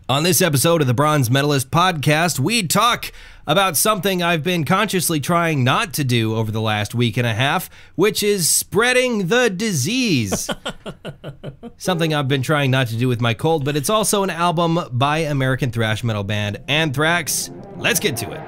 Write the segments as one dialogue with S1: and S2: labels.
S1: On this episode of the Bronze Metalist podcast, we talk about something I've been consciously trying not to do over the last week and a half, which is spreading the disease. Something I've been trying not to do with my cold, but it's also an album by American thrash metal band Anthrax. Let's get to it.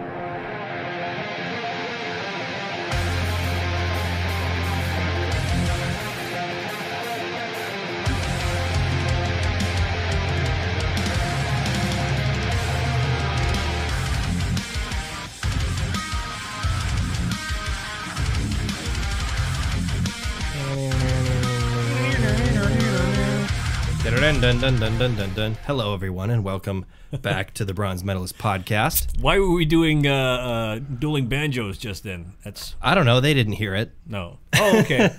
S1: Dun, dun, dun, dun, dun, dun. Hello, everyone, and welcome back to the Bronze Medalist podcast.
S2: Why were we doing dueling banjos just then?
S1: I don't know. They didn't hear it.
S2: No. Oh, okay.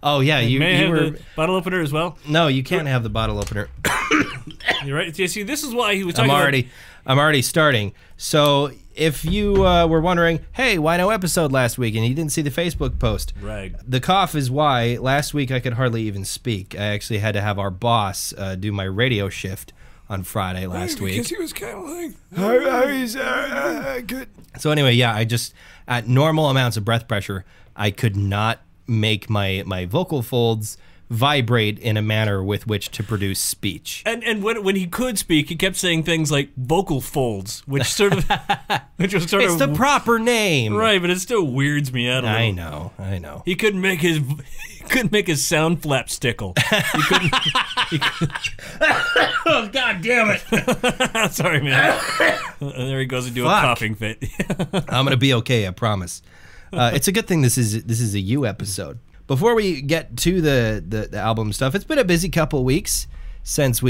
S1: Oh, yeah. You were
S2: the bottle opener as well?
S1: No, you can't have the bottle opener.
S2: You're right. You see, this is why he was talking
S1: I'm already starting. So if you were wondering, hey, why no episode last week, and you didn't see the Facebook post,
S2: right?
S1: The cough is why. Last week I could hardly even speak. I actually had to have our boss do my radio shift on Friday last week.
S2: Because he was kind of like,
S1: good. So anyway, yeah, I just, at normal amounts of breath pressure, I could not make my vocal folds vibrate in a manner with which to produce speech.
S2: And when he could speak, he kept saying things like vocal folds, which sort of,
S1: it's the proper name,
S2: right? But it still weirds me out a little.
S1: I know.
S2: He couldn't make his sound flaps tickle. He couldn't.
S1: Oh, God damn it!
S2: Sorry, man. There he goes into a coughing fit.
S1: I'm gonna be okay, I promise. It's a good thing this is a you episode. Before we get to the album stuff, it's been a busy couple of weeks since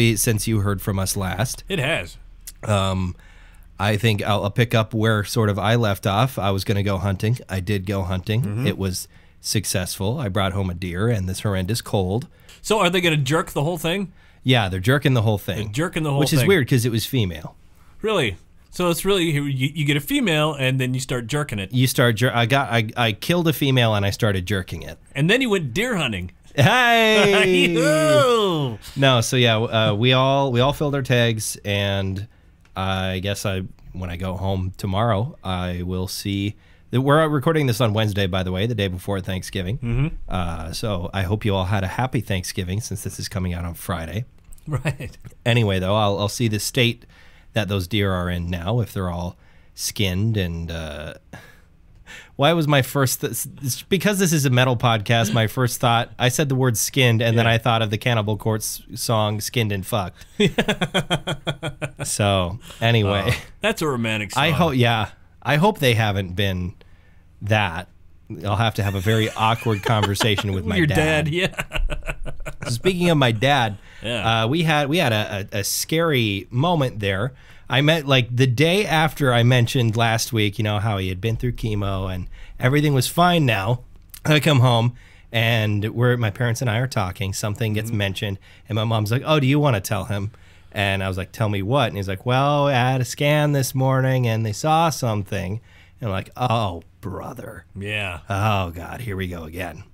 S1: you heard from us last.
S2: It has.
S1: I think I'll pick up where sort of I left off. I was going to go hunting. I did go hunting. Mm-hmm. It was successful. I brought home a deer and this horrendous cold.
S2: So are they going to jerk the whole thing?
S1: Yeah, they're jerking the whole thing.
S2: They're jerking the whole thing.
S1: Which is weird because it was female.
S2: Really? So it's really, you get a female and then you start jerking it.
S1: I killed a female and I started jerking it.
S2: And then you went deer hunting.
S1: Hey! No, so yeah, we all filled our tags, and I guess when I go home tomorrow, I will see. We're recording this on Wednesday, by the way, the day before Thanksgiving. Mm-hmm. So I hope you all had a happy Thanksgiving since this is coming out on Friday.
S2: Right.
S1: Anyway, though, I'll see the state that those deer are in now, if they're all skinned. And why was my first because this is a metal podcast, my first thought, I said the word skinned, and then I thought of the Cannibal Corpse song Skinned and Fucked. So anyway,
S2: that's a romantic song.
S1: I hope they haven't been that. I'll have to have a very awkward conversation with my
S2: your
S1: dad.
S2: Yeah.
S1: Speaking of my dad, we had a scary moment there. I met, like, the day after I mentioned last week, you know, how he had been through chemo and everything was fine now. I come home and my parents and I are talking. Something gets mentioned and my mom's like, "Oh, do you want to tell him?" And I was like, "Tell me what?" And he's like, "Well, I had a scan this morning and they saw something." And I'm like, "Oh, brother."
S2: Yeah.
S1: Oh, God, here we go again.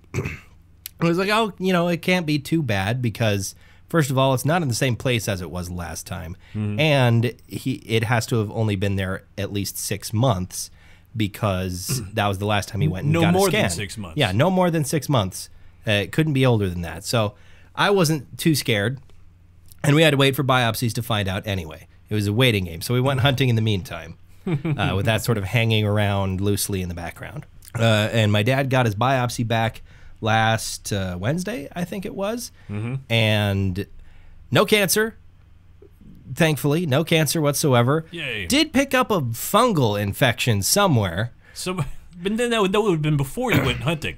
S1: I was like, oh, you know, it can't be too bad because, first of all, it's not in the same place as it was last time. Mm-hmm. And it has to have only been there at least 6 months because that was the last time he went and got a scan.
S2: No more than 6 months.
S1: Yeah, no more than 6 months. It couldn't be older than that. So I wasn't too scared. And we had to wait for biopsies to find out anyway. It was a waiting game. So we went hunting in the meantime with that sort of hanging around loosely in the background. And my dad got his biopsy back last Wednesday, I think it was, and no cancer, thankfully, no cancer whatsoever.
S2: Yay.
S1: Did pick up a fungal infection somewhere.
S2: So, but then that would have been before you went hunting.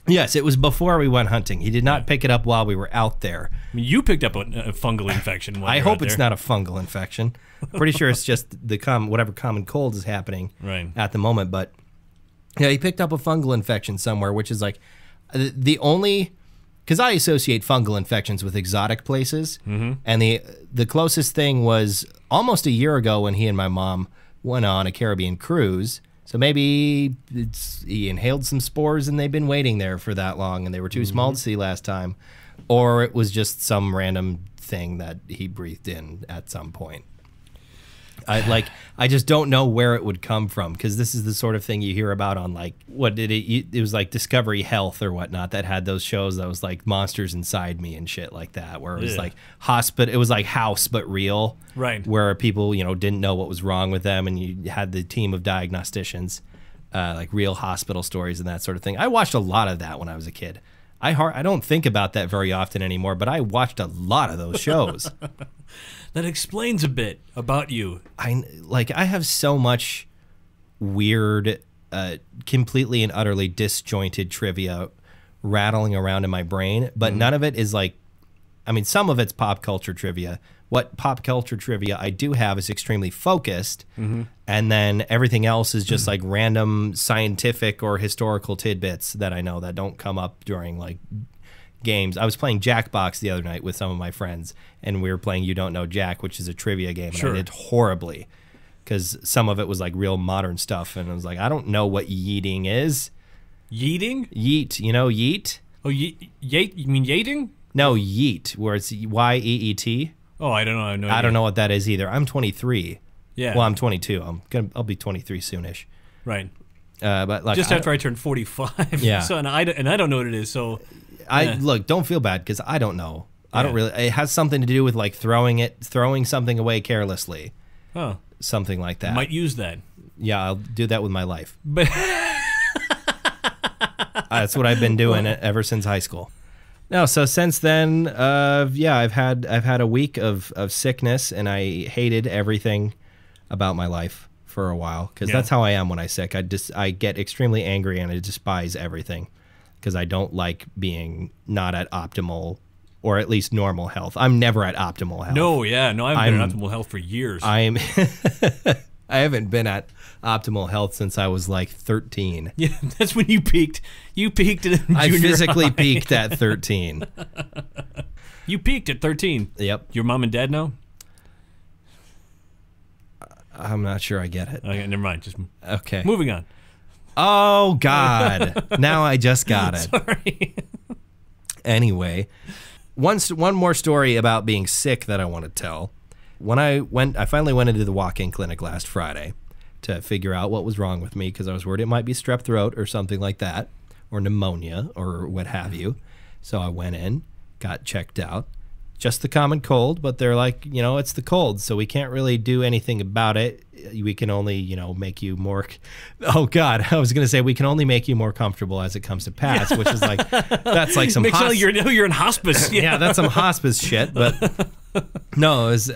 S1: Yes, it was before we went hunting. He did not pick it up while we were out there.
S2: I mean, you picked up a fungal infection while
S1: I hope it's not a fungal infection. Pretty sure it's just whatever common cold is happening at the moment. But yeah, he picked up a fungal infection somewhere, which is like the only, because I associate fungal infections with exotic places, and the closest thing was almost a year ago when he and my mom went on a Caribbean cruise. So maybe he inhaled some spores and they've been waiting there for that long and they were too small to see last time, or it was just some random thing that he breathed in at some point. I just don't know where it would come from, because this is the sort of thing you hear about on like, it was like Discovery Health or whatnot that had those shows that was like Monsters Inside Me and shit like that, where it was like it was like House but real,
S2: right?
S1: Where people didn't know what was wrong with them, and you had the team of diagnosticians, like real hospital stories and that sort of thing. I watched a lot of that when I was a kid. I don't think about that very often anymore, but I watched a lot of those shows.
S2: That explains a bit about you.
S1: I have so much weird, completely and utterly disjointed trivia rattling around in my brain, but none of it is like, I mean, some of it's pop culture trivia. What pop culture trivia I do have is extremely focused, and then everything else is just like random scientific or historical tidbits that I know that don't come up during like games. I was playing Jackbox the other night with some of my friends, and we were playing You Don't Know Jack, which is a trivia game, and I did horribly because some of it was like real modern stuff, and I was like, I don't know what yeeting is.
S2: Yeeting?
S1: Yeet, yeet?
S2: Oh, yeet? You mean yeeting?
S1: No, yeet, where it's Y-E-E-T.
S2: Oh, I don't know.
S1: I don't know what that is either. I'm 23.
S2: Yeah.
S1: Well, I'm 22. I'll be 23 soonish.
S2: Right.
S1: But like
S2: just after I turned 45.
S1: Yeah.
S2: So and I don't know what it is. So
S1: look, don't feel bad because I don't know. I don't really. It has something to do with like throwing something away carelessly.
S2: Oh.
S1: Something like that.
S2: Might use that.
S1: Yeah, I'll do that with my life.
S2: But
S1: that's what I've been doing ever since high school. No, so since then, I've had a week of sickness, and I hated everything about my life for a while, because that's how I am when I'm sick. I get extremely angry, and I despise everything, because I don't like being not at optimal, or at least normal health. I'm never at optimal health.
S2: No, I've been at optimal health for years.
S1: I haven't been at optimal health since I was like 13.
S2: Yeah, that's when you peaked. You peaked in junior
S1: I physically
S2: high.
S1: peaked at 13.
S2: You peaked at 13.
S1: Yep.
S2: Your mom and dad know?
S1: I'm not sure I get it.
S2: Okay, never mind. Just
S1: okay.
S2: Moving on.
S1: Oh, God. Now I just got it.
S2: Sorry.
S1: Anyway, one more story about being sick that I want to tell. When I finally went into the walk-in clinic last Friday to figure out what was wrong with me, because I was worried it might be strep throat or something like that, or pneumonia or what have you. So I went in, got checked out. Just the common cold, but they're like, it's the cold, so we can't really do anything about it. We can only, make you more... Oh, God, I was going to say we can only make you more comfortable as it comes to pass, which is like, that's like some...
S2: You're in hospice.
S1: Yeah, that's some hospice shit, but no, it was,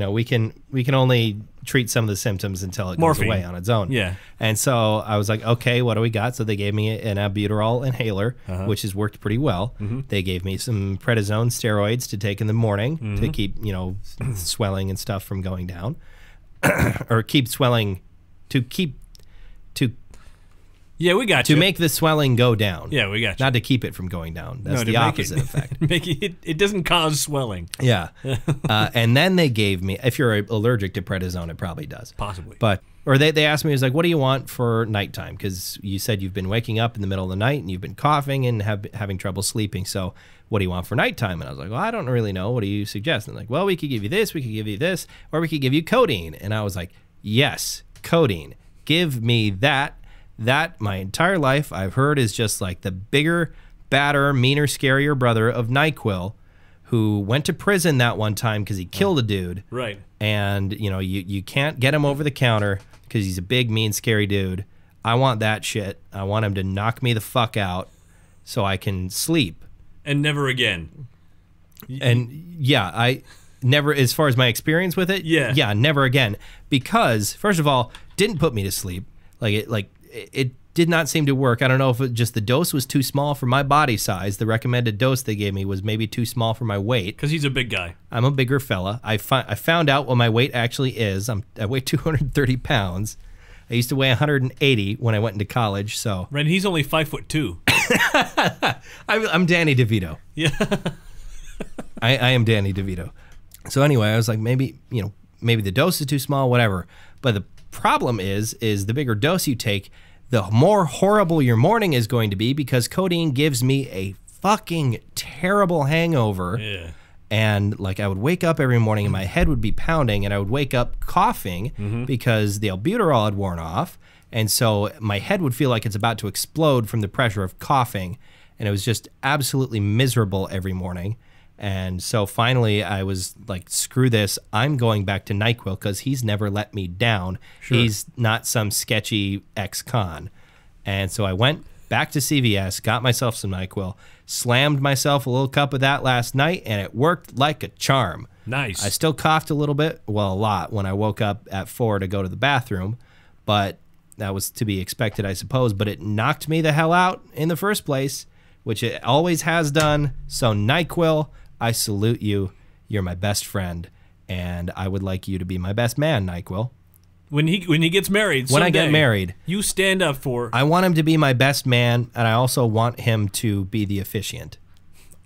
S1: we can only treat some of the symptoms until it goes away on its own.
S2: Yeah.
S1: And so I was like, okay, what do we got? So they gave me an albuterol inhaler, which has worked pretty well. They gave me some prednisone steroids to take in the morning to keep, swelling and stuff from going down. Or keep swelling to
S2: Yeah, we got you.
S1: To make the swelling go down.
S2: Yeah, we got you.
S1: Not to keep it from going down. That's the opposite effect.
S2: It doesn't cause swelling.
S1: Yeah. And then they gave me, if you're allergic to prednisone, it probably does.
S2: Possibly.
S1: Or they asked me, it was like, what do you want for nighttime? Because you said you've been waking up in the middle of the night and you've been coughing and having trouble sleeping. So what do you want for nighttime? And I was like, well, I don't really know. What do you suggest? And they're like, well, we could give you this, we could give you this, or we could give you codeine. And I was like, yes, codeine. Give me that. That, my entire life, I've heard is just like the bigger, badder, meaner, scarier brother of NyQuil, who went to prison that one time because he killed a dude.
S2: Right.
S1: And, you can't get him over the counter because he's a big, mean, scary dude. I want that shit. I want him to knock me the fuck out so I can sleep.
S2: And never again.
S1: And, yeah, I never, as far as my experience with it, yeah, never again. Because, first of all, didn't put me to sleep. It did not seem to work. I don't know if the dose was too small for my body size. The recommended dose they gave me was maybe too small for my weight.
S2: Because he's a big guy.
S1: I'm a bigger fella. I found out what my weight actually is. I weigh 230 pounds. I used to weigh 180 when I went into college. So
S2: right, he's only 5'2".
S1: I'm Danny DeVito.
S2: Yeah.
S1: I am Danny DeVito. So anyway, I was like, maybe the dose is too small, whatever. But the problem is the bigger dose you take, the more horrible your morning is going to be, because codeine gives me a fucking terrible hangover.
S2: Yeah.
S1: And like I would wake up every morning and my head would be pounding, and I would wake up coughing because the albuterol had worn off. And so my head would feel like it's about to explode from the pressure of coughing. And it was just absolutely miserable every morning. And so finally I was like, screw this. I'm going back to NyQuil because he's never let me down.
S2: Sure.
S1: He's not some sketchy ex-con. And so I went back to CVS, got myself some NyQuil, slammed myself a little cup of that last night, and it worked like a charm.
S2: Nice.
S1: I still coughed a little bit, well, a lot, when I woke up at 4 to go to the bathroom, but that was to be expected, I suppose. But it knocked me the hell out in the first place, which it always has done. So NyQuil, I salute you. You're my best friend, and I would like you to be my best man, NyQuil.
S2: When he gets married,
S1: When I
S2: someday,
S1: get married,
S2: you stand up for.
S1: I want him to be my best man, and I also want him to be the officiant.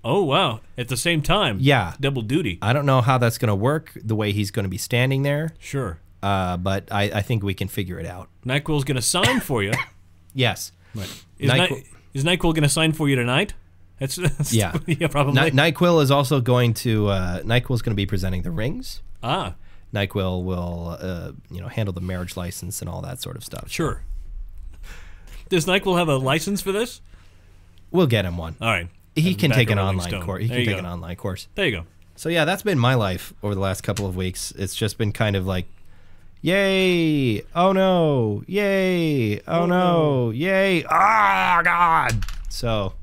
S2: Oh, wow. At the same time.
S1: Yeah.
S2: Double duty.
S1: I don't know how that's going to work, the way he's going to be standing there,
S2: Sure.
S1: but I think we can figure it out.
S2: NyQuil's going to sign for you.
S1: Yes.
S2: Right.
S1: NyQuil-
S2: Is NyQuil going to sign for you tonight? That's
S1: Yeah.
S2: Yeah, probably.
S1: NyQuil is also going to NyQuil's going to be presenting the rings.
S2: Ah,
S1: NyQuil will handle the marriage license and all that sort of stuff.
S2: sure. Does NyQuil have a license for this?
S1: We'll get him one.
S2: All right.
S1: He can
S2: Back
S1: take
S2: to
S1: an
S2: Rolling
S1: online
S2: Stone.
S1: course. He
S2: There
S1: can
S2: you
S1: take
S2: go.
S1: an online course.
S2: There you go.
S1: So yeah, that's been my life over the last couple of weeks. It's just been kind of like, yay, oh no, yay, oh no, yay, ah, God. So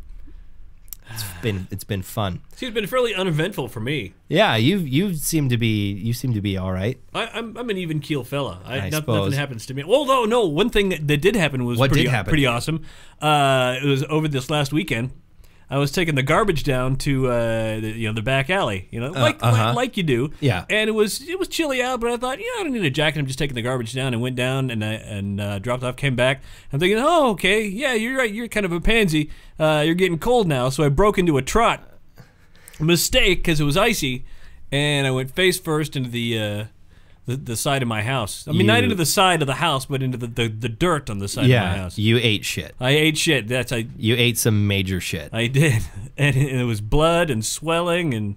S1: it's been fun.
S2: See, it's been fairly uneventful for me.
S1: Yeah, you seem to be all right.
S2: I'm an even keel fella.
S1: I
S2: Nothing
S1: suppose.
S2: happens to me. Although no, one thing that did happen was
S1: What
S2: pretty,
S1: did happen?
S2: pretty awesome. It was over this last weekend. I was taking the garbage down to the back alley, like you do.
S1: Yeah.
S2: And it was chilly out, but I thought, I don't need a jacket. I'm just taking the garbage down, and went down and dropped off. Came back. I'm thinking, oh, okay, yeah, you're right. You're kind of a pansy. You're getting cold now, so I broke into a trot. Mistake, because it was icy, and I went face first into the side of my house. I mean, not into the side of the house, but into the dirt on the side of my house.
S1: You ate shit.
S2: I ate shit.
S1: You ate some major shit.
S2: I did, and it was blood and swelling, and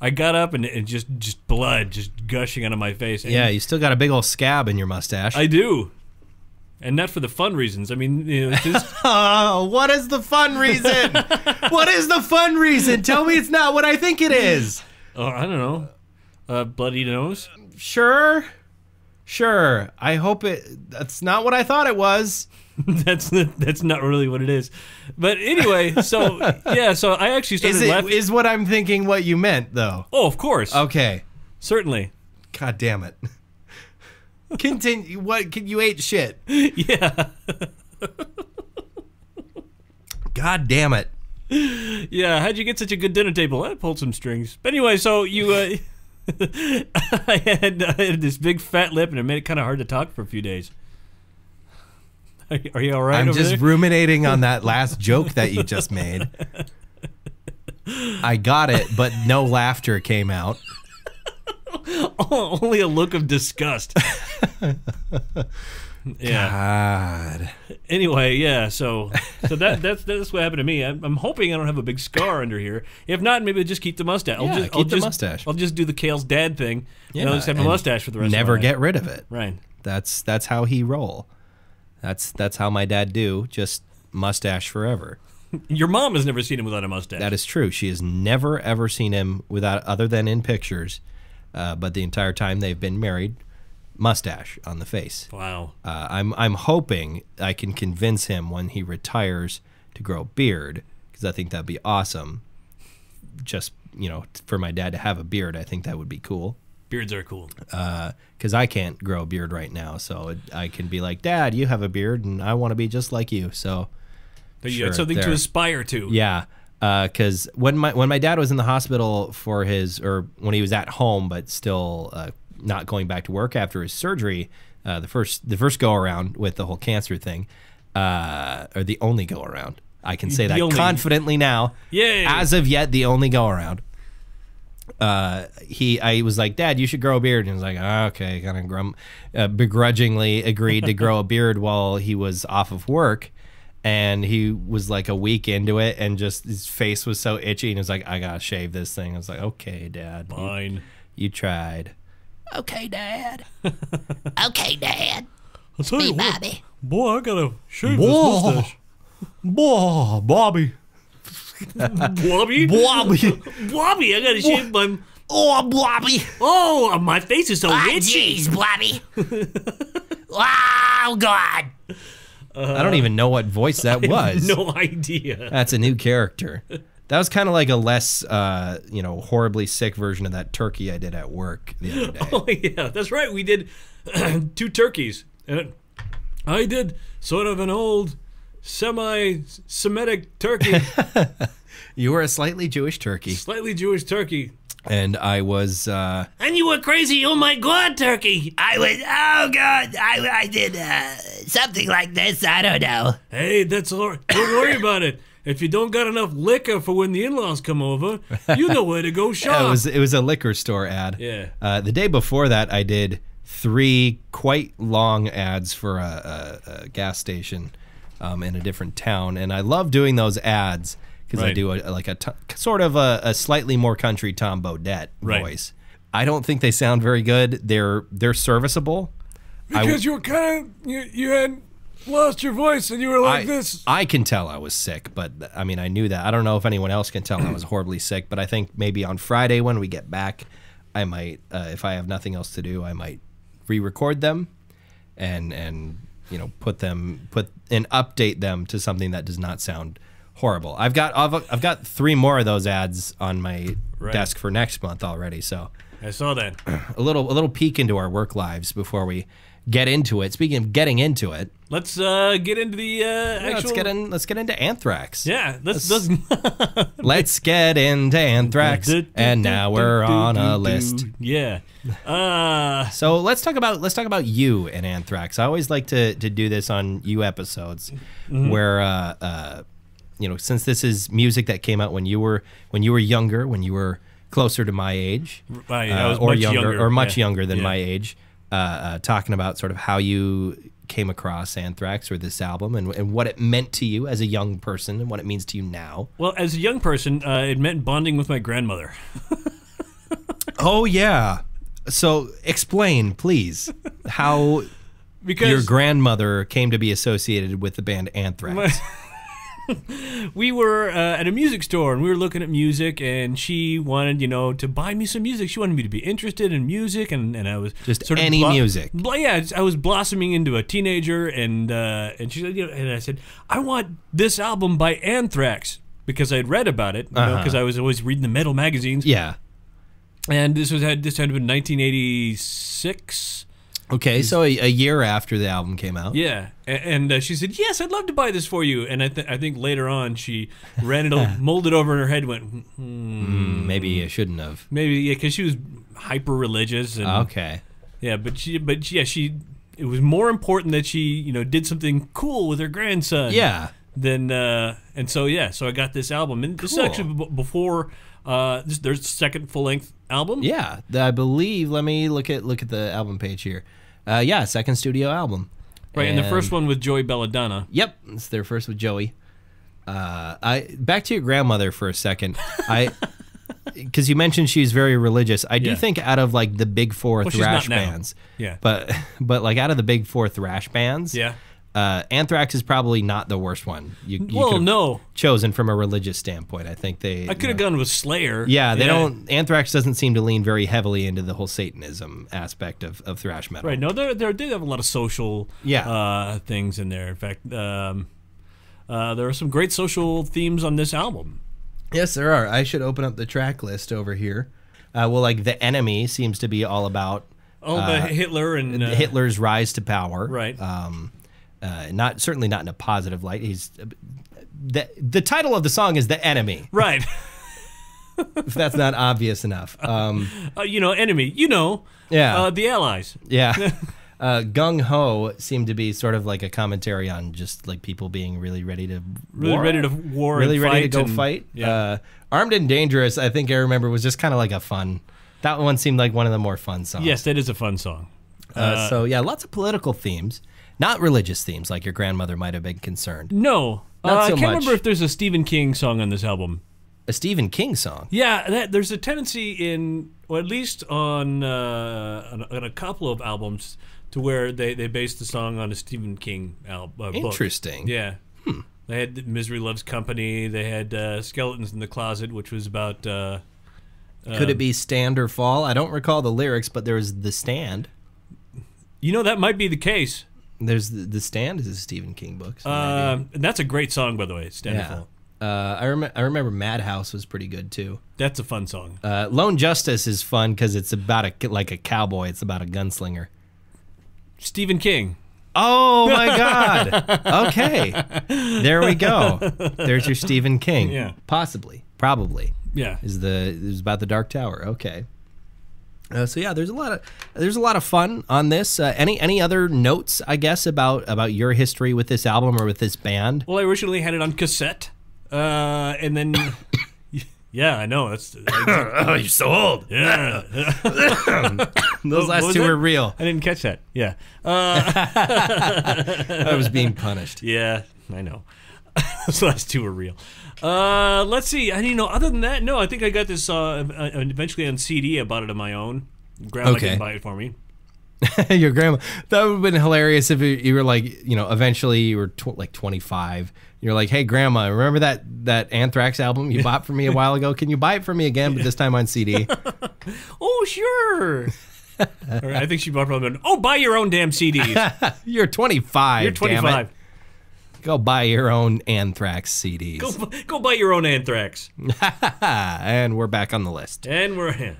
S2: I got up and just blood just gushing out of my face. And
S1: Yeah, you still got a big old scab in your mustache.
S2: I do, and not for the fun reasons. I mean, it's just
S1: Oh, what is the fun reason? What is the fun reason? Tell me it's not what I think it is.
S2: I don't know, bloody nose.
S1: Sure. I hope that's not what I thought it was.
S2: That's not really what it is. But anyway, so I actually started laughing.
S1: Is what I'm thinking what you meant, though?
S2: Oh, of course.
S1: Okay.
S2: Certainly.
S1: God damn it. Continue. What? You ate shit.
S2: Yeah.
S1: God damn it.
S2: Yeah, how'd you get such a good dinner table? I pulled some strings. But anyway, so you... I had this big fat lip, and it made it kind of hard to talk for a few days. Are you all right
S1: I'm
S2: over
S1: just
S2: there?
S1: ruminating on that last joke that you just made. I got it, but no laughter came out.
S2: Only a look of disgust. Yeah.
S1: God.
S2: Anyway, yeah. So that's what happened to me. I'm hoping I don't have a big scar under here. If not, maybe I'll just keep the mustache.
S1: Keep the mustache.
S2: I'll just do the Kale's dad thing.
S1: Yeah,
S2: and I'll just have a
S1: and
S2: mustache for the rest of my
S1: Never
S2: life.
S1: get rid of it.
S2: Right.
S1: That's how he roll. That's how my dad do. Just mustache forever.
S2: Your mom has never seen him without a mustache.
S1: That is true. She has never ever seen him without, other than in pictures. But the entire time they've been married, mustache on the face.
S2: Wow.
S1: I'm hoping I can convince him when he retires to grow a beard, because I think that'd be awesome. Just for my dad to have a beard, I think that would be cool.
S2: Beards are cool.
S1: Because I can't grow a beard right now, so I can be like, Dad, you have a beard, and I want to be just like you. So
S2: You got something to aspire to.
S1: Yeah, because when my dad was in the hospital for when he was at home but still not going back to work after his surgery, the first go around with the whole cancer thing, or the only go around. I can say that confidently now.
S2: Yay.
S1: As of yet, the only go around. I was like, Dad, you should grow a beard. And he was like, okay, kind of begrudgingly agreed to grow a beard while he was off of work. And he was like a week into it, and just his face was so itchy, and he was like, "I gotta shave this thing." I was like, "Okay, Dad,
S2: fine.
S1: You tried."
S3: Okay, Dad. Okay, Dad.
S2: I'll tell you what,
S3: Bobby.
S2: boy, I gotta shave this mustache.
S1: Boy, Bobby.
S2: Bobby?
S1: Bobby.
S2: Bobby, I gotta shave my...
S1: Oh, Bobby.
S2: Oh, my face is so itchy.
S3: Jeez, Bobby. Oh, God.
S1: I don't even know what voice that was.
S2: No idea.
S1: That's a new character. That was kind of like a less, horribly sick version of that turkey I did at work the other day.
S2: Oh, yeah, that's right. We did 2 turkeys. And I did sort of an old semi-Semitic turkey.
S1: You were a slightly Jewish turkey.
S2: Slightly Jewish turkey.
S1: And I was...
S2: And you were crazy, oh my God, turkey.
S3: I was, oh, God. I did something like this. I don't know.
S2: Hey, that's all right. Don't worry about it. If you don't got enough liquor for when the in-laws come over, you know where to go shop.
S1: It was a liquor store ad.
S2: Yeah.
S1: The day before that, I did 3 quite long ads for a gas station in a different town, and I love doing those ads because I do sort of a slightly more country Tom Bodett voice. I don't think they sound very good. They're serviceable.
S2: Because you were kind of you had lost your voice and you were like this.
S1: I can tell I was sick, but I mean I knew that. I don't know if anyone else can tell I was horribly sick, but I think maybe on Friday when we get back, I might if I have nothing else to do, I might re-record them and put and update them to something that does not sound horrible. I've got 3 more of those ads on my desk for next month already, so
S2: I saw that.
S1: a little peek into our work lives before we get into it. Speaking of getting into it,
S2: let's get into the actual...
S1: Let's get into Anthrax.
S2: Yeah, let's
S1: get into Anthrax, and now we're on a list.
S2: Yeah.
S1: So let's talk about you and Anthrax. I always like to do this on you episodes, where since this is music that came out when you were younger, when you were closer to my age,
S2: I was
S1: much younger than my age. Talking about sort of how you came across Anthrax or this album and what it meant to you as a young person and what it means to you now.
S2: Well, as a young person, it meant bonding with my grandmother.
S1: Oh, yeah. So explain, please, how your grandmother came to be associated with the band Anthrax.
S2: We were at a music store, and we were looking at music, and she wanted, to buy me some music. She wanted me to be interested in music, and I was
S1: just
S2: sort of
S1: any music.
S2: Yeah, I was blossoming into a teenager, and she said, and I said, I want this album by Anthrax, because I had read about it, because I was always reading the metal magazines.
S1: Yeah.
S2: And this had been 1986.
S1: Okay, so a year after the album came out.
S2: Yeah, and she said, "Yes, I'd love to buy this for you." And I think later on she ran it, molded over in her head, went,
S1: maybe I shouldn't have.
S2: Maybe, yeah, because she was hyper religious. And,
S1: okay.
S2: Yeah, but it was more important that she did something cool with her grandson.
S1: Yeah.
S2: And so I got this album, and this is actually before their second full length album.
S1: Yeah, I believe. Let me look at the album page here. Second studio album.
S2: Right, and the first one with Joey Belladonna.
S1: Yep, it's their first with Joey. Back to your grandmother for a second. Because you mentioned she's very religious. I do think out of like the big 4 thrash bands.
S2: Yeah.
S1: But like out of the big 4 thrash bands.
S2: Yeah.
S1: Anthrax is probably not the worst one. You chosen from a religious standpoint. I think I
S2: could have gone with Slayer.
S1: Yeah, they don't. Anthrax doesn't seem to lean very heavily into the whole Satanism aspect of thrash metal.
S2: Right. No, they have a lot of social things in there. In fact, there are some great social themes on this album.
S1: Yes, there are. I should open up the track list over here. Like The Enemy seems to be all about
S2: the Hitler and
S1: Hitler's rise to power.
S2: Right.
S1: Certainly not in a positive light. The title of the song is The Enemy.
S2: Right.
S1: If that's not obvious enough.
S2: Enemy.
S1: Yeah.
S2: The Allies.
S1: Yeah. Gung Ho seemed to be sort of like a commentary on just like people being really ready to
S2: ready to
S1: go fight.
S2: Yeah.
S1: Armed and Dangerous, I think I remember, was just kind of like a fun. That one seemed like one of the more fun songs.
S2: Yes, that is a fun song.
S1: So yeah, lots of political themes, not religious themes like your grandmother might have been concerned.
S2: No.
S1: Not so
S2: I can't
S1: much.
S2: remember if there's a Stephen King song on this album.
S1: A Stephen King song.
S2: Yeah, there's a tendency in, or at least on a couple of albums, to where they base the song on a Stephen King book.
S1: Interesting.
S2: Yeah. They had Misery Loves Company. They had Skeletons in the Closet, which was about...
S1: Could it be Stand or Fall? I don't recall the lyrics, but there was The Stand.
S2: You know, that might be the case.
S1: There's The Stand is a Stephen King book. So
S2: And that's a great song, by the way, Stand or Fall.
S1: I remember Madhouse was pretty good too.
S2: That's a fun song.
S1: Lone Justice is fun because it's about like a cowboy. It's about a gunslinger.
S2: Stephen King.
S1: Oh my God! Okay, there we go. There's your Stephen King.
S2: Yeah.
S1: Possibly, probably.
S2: Yeah.
S1: Is about the Dark Tower. Okay. So yeah, there's a lot of fun on this. Any other notes, I guess, about your history with this album or with this band?
S2: Well, I originally had it on cassette, and then, yeah, I know that's.
S1: Oh, you're so old.
S2: Yeah,
S1: Those last two were real.
S2: I didn't catch that. Yeah,
S1: I was being punished.
S2: yeah, I know. Those last two were real. Let's see. Other than that, no. I think I got this eventually on CD. I bought it on my own. Grandma didn't buy it for me.
S1: Your grandma. That would have been hilarious if you were like, eventually you were like 25. You're like, hey, Grandma, remember that Anthrax album you bought for me a while ago? Can you buy it for me again, but this time on CD?
S2: Oh, sure. Or I think she bought probably. Oh, buy your own damn CDs.
S1: You're 25.
S2: You're 25.
S1: Go buy your own Anthrax CDs.
S2: Go buy your own Anthrax.
S1: And we're back on the list.
S2: And we're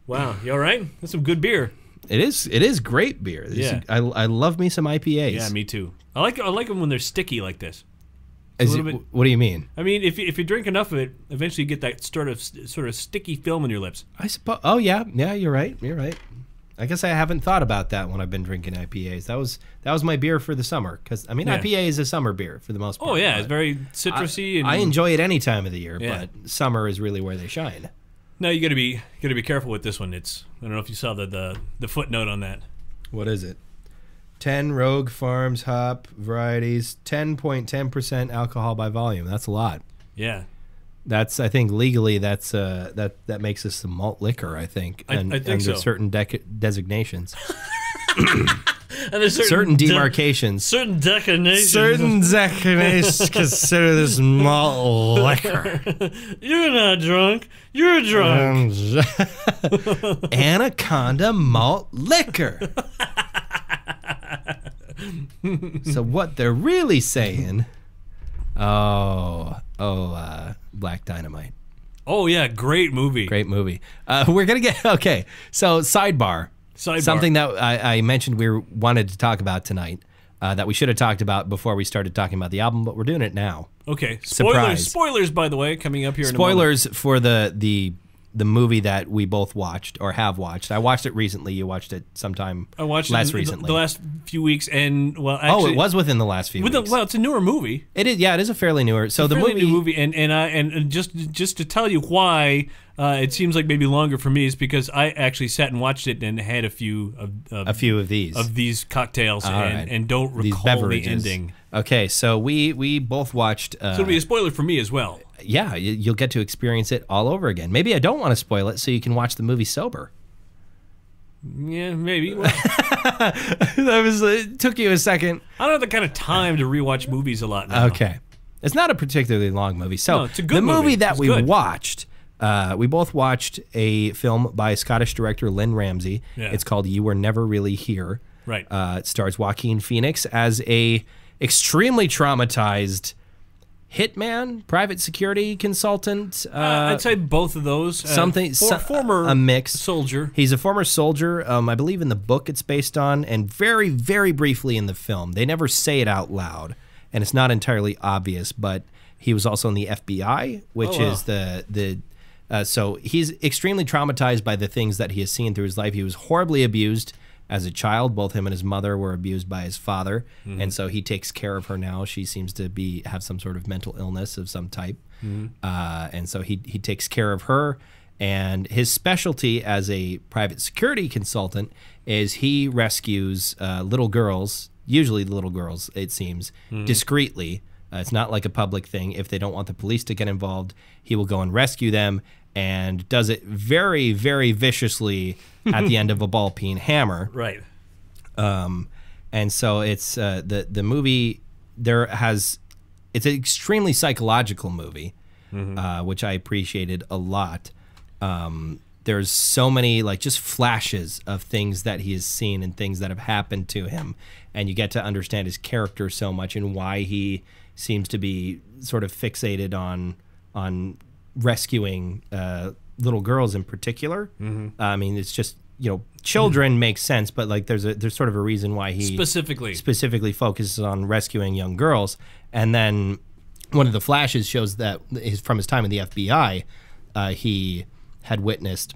S2: Wow, you all right? That's some good beer.
S1: It is great beer. I love me some IPAs.
S2: Yeah, me too. I like them when they're sticky like this.
S1: What do you mean?
S2: I mean, if you drink enough of it, eventually you get that sort of sticky film in your lips.
S1: I suppose. Oh yeah, you're right. I guess I haven't thought about that when I've been drinking IPAs. That was my beer for the summer because IPA is a summer beer for the most part.
S2: Oh yeah, it's very citrusy.
S1: I enjoy it any time of the year, but summer is really where they shine.
S2: No, you gotta be careful with this one. I don't know if you saw the footnote on that.
S1: What is it? 10 Rogue Farms hop varieties, 10.10% alcohol by volume. That's a lot.
S2: Yeah.
S1: That's, I think, legally that makes us a malt liquor. I think,
S2: I think
S1: under
S2: so.
S1: certain designations.
S2: And there's
S1: certain demarcations.
S2: Certain declinations.
S1: Certain declinations consider this malt liquor.
S2: You're not drunk. You're drunk.
S1: Anaconda malt liquor. So what they're really saying, Black Dynamite.
S2: Oh yeah, great movie.
S1: Great movie. We're gonna get okay. So sidebar. Something that I mentioned we wanted to talk about tonight. That we should have talked about before we started talking about the album, but we're doing it now.
S2: Okay.
S1: Surprise.
S2: Spoilers, by the way, coming up here.
S1: Spoilers for the movie that we both watched or have watched. I watched it recently. You watched it sometime.
S2: I watched
S1: less
S2: it
S1: recently.
S2: The last few weeks, and actually,
S1: it was within the last few weeks.
S2: Well, it's a newer movie.
S1: It is. Yeah, it is a fairly newer. So the movie,
S2: and just to tell you why. It seems like maybe longer for me is because I actually sat and watched it and had a few of these cocktails and don't recall the ending.
S1: Okay, so we both watched.
S2: So it'll be a spoiler for me as well.
S1: Yeah, you'll get to experience it all over again. Maybe I don't want to spoil it, so you can watch the movie sober.
S2: Yeah, maybe. Well,
S1: it took you a second.
S2: I don't have the kind of time to rewatch movies a lot now.
S1: Okay, it's not a particularly long movie. So
S2: it's a good
S1: movie that we
S2: good.
S1: watched. We both watched a film by Scottish director Lynn Ramsay.
S2: Yeah.
S1: It's called You Were Never Really Here.
S2: Right.
S1: It stars Joaquin Phoenix as a extremely traumatized hitman, private security consultant.
S2: I'd say both of those. Former
S1: a mix.
S2: soldier.
S1: He's a former soldier. I believe in the book it's based on, and very, very briefly in the film. They never say it out loud, and it's not entirely obvious, but he was also in the FBI, which is so he's extremely traumatized by the things that he has seen through his life. He was horribly abused as a child. Both him and his mother were abused by his father, and so he takes care of her now. She seems to have some sort of mental illness of some type, and so he takes care of her. And his specialty as a private security consultant is he rescues little girls, usually little girls, it seems, discreetly. It's not like a public thing. If they don't want the police to get involved, he will go and rescue them, and does it very, very viciously at the end of a ball-peen hammer.
S2: Right.
S1: And so it's the movie it's an extremely psychological movie, which I appreciated a lot. There's so many like just flashes of things that he has seen and things that have happened to him, and you get to understand his character so much and why he seems to be sort of fixated on rescuing little girls in particular. I mean, it's just, you know, children make sense, but like there's sort of a reason why he specifically focuses on rescuing young girls. And then one of the flashes shows that from his time in the FBI, he had witnessed,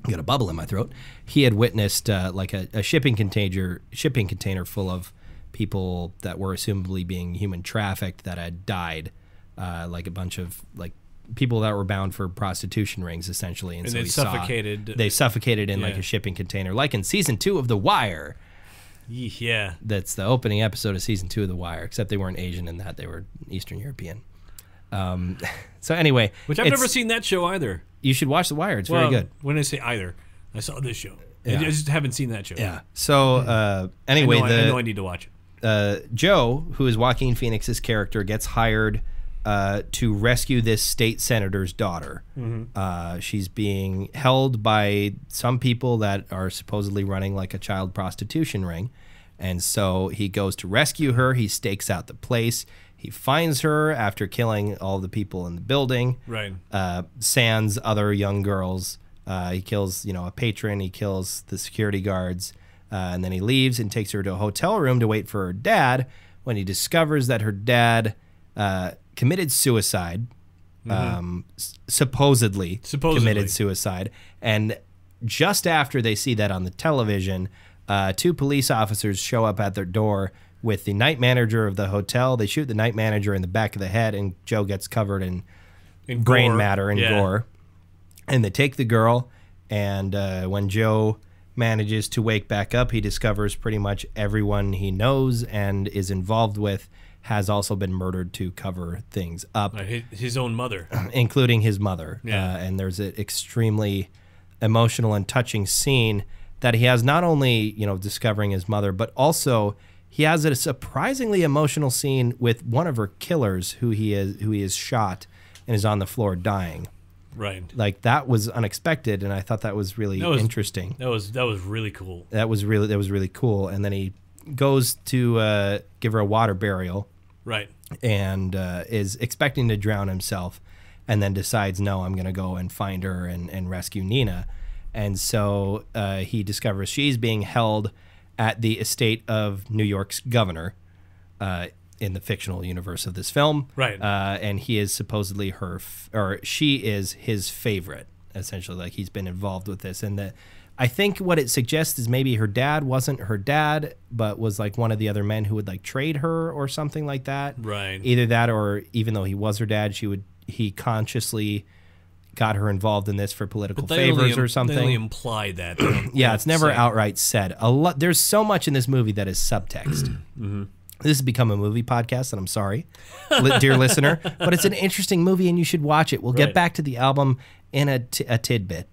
S1: I got a bubble in my throat. He had witnessed like a shipping container full of people that were assumably being human trafficked that had died, like a bunch of like people that were bound for prostitution rings, essentially. And so
S2: they suffocated.
S1: They suffocated in like a shipping container, like in season 2 of The Wire.
S2: Yeah.
S1: That's the opening episode of season 2 of The Wire, except they weren't Asian in that. They were Eastern European. So anyway.
S2: Which I've never seen that show either.
S1: You should watch The Wire. It's very good.
S2: When I say either, I saw this show.
S1: Yeah.
S2: I just haven't seen that show.
S1: Yeah. So anyway.
S2: I know I need to watch it.
S1: Joe, who is Joaquin Phoenix's character, gets hired to rescue this state senator's daughter. She's being held by some people that are supposedly running like a child prostitution ring. And so he goes to rescue her. He stakes out the place. He finds her after killing all the people in the building.
S2: Right.
S1: Sans other young girls. He kills, a patron. He kills the security guards. And then he leaves and takes her to a hotel room to wait for her dad, when he discovers that her dad committed suicide, supposedly committed suicide. And just after they see that on the television, 2 police officers show up at their door with the night manager of the hotel. They shoot the night manager in the back of the head, and Joe gets covered in brain matter and gore. And they take the girl, and when Joe manages to wake back up, he discovers pretty much everyone he knows and is involved with has also been murdered to cover things up.
S2: His own mother.
S1: Including his mother.
S2: Yeah.
S1: And there's an extremely emotional and touching scene that he has, not only, discovering his mother, but also he has a surprisingly emotional scene with one of her killers who he is shot and is on the floor dying.
S2: Right.
S1: Like, that was unexpected, and I thought that was really interesting.
S2: That was really cool.
S1: That was really cool. And then he goes to give her a water burial.
S2: Right.
S1: And is expecting to drown himself, and then decides, no, I'm going to go and find her and rescue Nina. And so he discovers she's being held at the estate of New York's governor in the fictional universe of this film.
S2: Right.
S1: And he is supposedly she is his favorite, essentially. Like, he's been involved with this. And I think what it suggests is maybe her dad wasn't her dad, but was like one of the other men who would like trade her or something like that.
S2: Right.
S1: Either that, or even though he was her dad, he consciously got her involved in this for political favors or something.
S2: They only imply that.
S1: Yeah, it's never outright said. There's so much in this movie that is subtext. This has become a movie podcast, and I'm sorry, dear listener, but it's an interesting movie, and you should watch it. We'll get back to the album in a tidbit.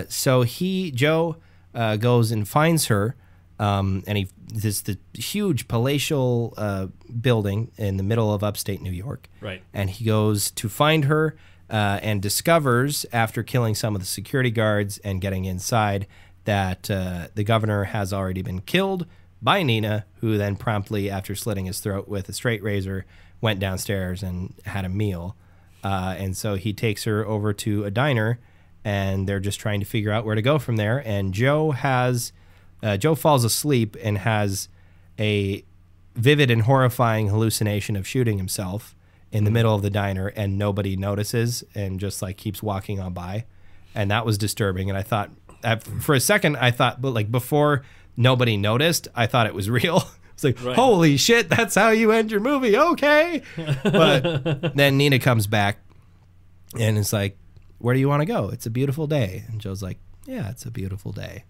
S1: So Joe goes and finds her, and there's the huge palatial building in the middle of upstate New York.
S2: Right.
S1: And he goes to find her and discovers, after killing some of the security guards and getting inside, that the governor has already been killed by Nina, who then promptly, after slitting his throat with a straight razor, went downstairs and had a meal. And so he takes her over to a diner, and they're just trying to figure out where to go from there. And Joe falls asleep and has a vivid and horrifying hallucination of shooting himself in the middle of the diner, and nobody notices and just like keeps walking on by. And that was disturbing. And I thought, for a second, but like before nobody noticed, I thought it was real. It's like, holy shit, that's how you end your movie. Okay. But then Nina comes back and it's like, where do you want to go? It's a beautiful day. And Joe's like, yeah, it's a beautiful day.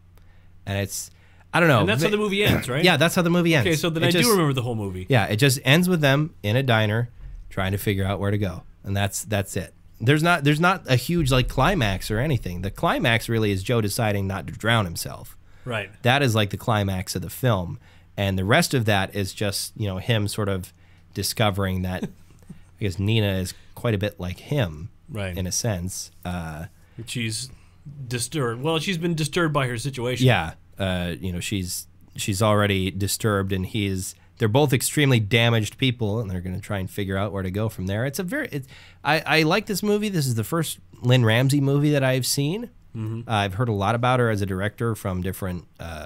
S1: And it's, I don't know.
S2: And that's how the movie ends, right?
S1: Yeah, that's how the movie ends.
S2: Okay, so then I do remember the whole movie.
S1: Yeah, it just ends with them in a diner trying to figure out where to go. And that's it. There's not a huge like climax or anything. The climax really is Joe deciding not to drown himself.
S2: Right.
S1: That is like the climax of the film. And the rest of that is just, you know, him sort of discovering that I guess Nina is quite a bit like him,
S2: right,
S1: in a sense.
S2: She's disturbed. Well, she's been disturbed by her situation.
S1: Yeah. You know, she's already disturbed, and they're both extremely damaged people, and they're going to try and figure out where to go from there. I like this movie. This is the first Lynn Ramsey movie that I've seen. Mm-hmm. I've heard a lot about her as a director from different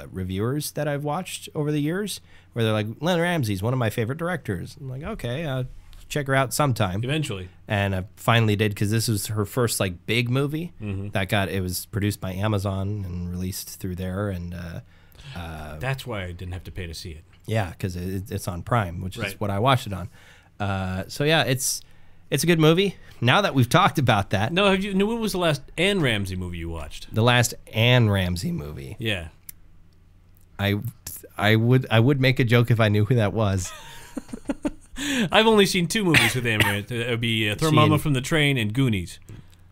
S1: reviewers that I've watched over the years, where they're like, Lynn Ramsey's one of my favorite directors. I'm like, okay, check her out sometime.
S2: Eventually.
S1: And I finally did, because this was her first like big movie.
S2: Mm-hmm.
S1: It was produced by Amazon and released through there, and
S2: that's why I didn't have to pay to see it.
S1: yeah, because it's on Prime, which is what I watched it on. So yeah, it's a good movie. Now that we've talked about that,
S2: No, what was the last Anne Ramsey movie you watched?
S1: the last Anne Ramsey movie,
S2: Yeah.
S1: I would make a joke if I knew who that was.
S2: I've only seen 2 movies with Anne Ramsey. It would be Throw Mama from the Train and Goonies.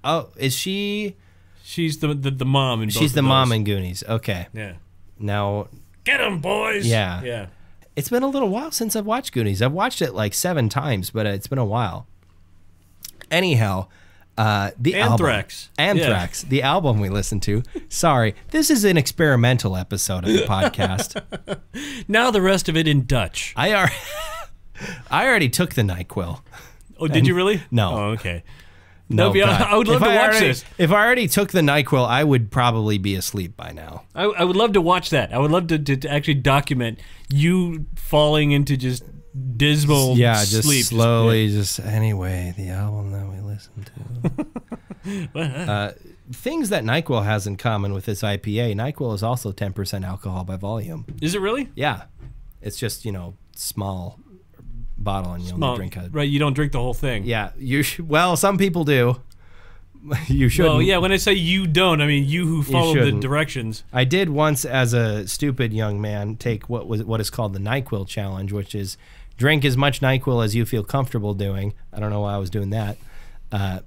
S1: Oh, is she?
S2: She's the mom in both
S1: She's the
S2: of those.
S1: mom in Goonies. Okay.
S2: Yeah.
S1: Now,
S2: Get 'em, boys!
S1: Yeah.
S2: Yeah.
S1: it's been a little while since I've watched Goonies. I've watched it like 7 times, but it's been a while. Anyhow, the
S2: Anthrax.
S1: album. Anthrax, the album we listened to. Sorry, this is an experimental episode of the podcast.
S2: Now the rest of it in Dutch.
S1: I already took the NyQuil.
S2: Oh, did you really?
S1: No.
S2: Oh, okay.
S1: No, God.
S2: I would love to watch this.
S1: If I already took the NyQuil, I would probably be asleep by now.
S2: I would love to watch that. I would love to actually document you falling into just dismal
S1: just
S2: sleep.
S1: slowly, anyway, the album that we listened to. Things that NyQuil has in common with this IPA, NyQuil is also 10% alcohol by volume.
S2: Is it really?
S1: Yeah. It's just, small bottle and you only drink a...
S2: Right, you don't drink the whole thing.
S1: Yeah. Well, some people do. You shouldn't.
S2: Well, yeah, when I say you don't, I mean you who follow the directions.
S1: I did once, as a stupid young man, take what is called the NyQuil challenge, which is drink as much NyQuil as you feel comfortable doing. I don't know why I was doing that.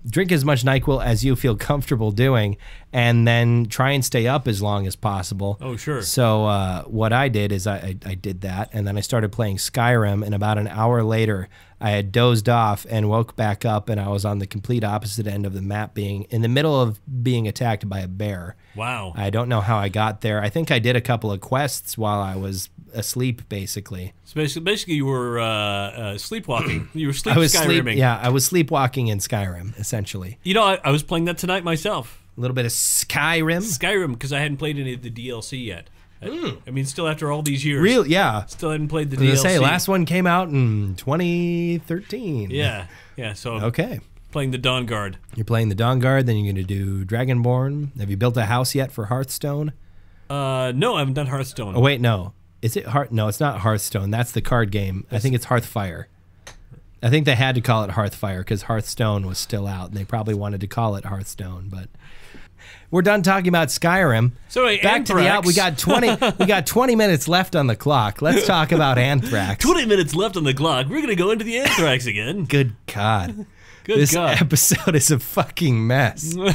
S1: Drink as much NyQuil as you feel comfortable doing, and then try and stay up as long as possible.
S2: Oh, sure.
S1: So what I did is I did that, and then I started playing Skyrim, and about an hour later, I had dozed off and woke back up, and I was on the complete opposite end of the map, being in the middle of being attacked by a bear.
S2: Wow.
S1: I don't know how I got there. I think I did a couple of quests while I was asleep, basically.
S2: So basically you were sleepwalking. You were Skyrimming.
S1: I was sleepwalking in Skyrim, essentially.
S2: I was playing that tonight myself.
S1: A little bit of Skyrim.
S2: Skyrim, because I hadn't played any of the DLC yet. I mean, still after all these years.
S1: Real, yeah.
S2: Still hadn't played the
S1: DLC. I was
S2: DLC.
S1: gonna say, last one came out in 2013.
S2: Yeah, so
S1: okay.
S2: Playing the Dawn Guard.
S1: You're playing the Dawn Guard, then you're going to do Dragonborn. Have you built a house yet for Hearthstone?
S2: No, I haven't done Hearthstone.
S1: Oh, wait, no. Is it No, it's not Hearthstone. That's the card game. I think it's Hearthfire. I think they had to call it Hearthfire because Hearthstone was still out, and they probably wanted to call it Hearthstone, but... We're done talking about Skyrim.
S2: So
S1: back to the album. We got 20 minutes left on the clock. Let's talk about Anthrax.
S2: 20 minutes left on the clock. We're gonna go into the Anthrax again.
S1: Good God.
S2: This
S1: episode is a fucking mess. All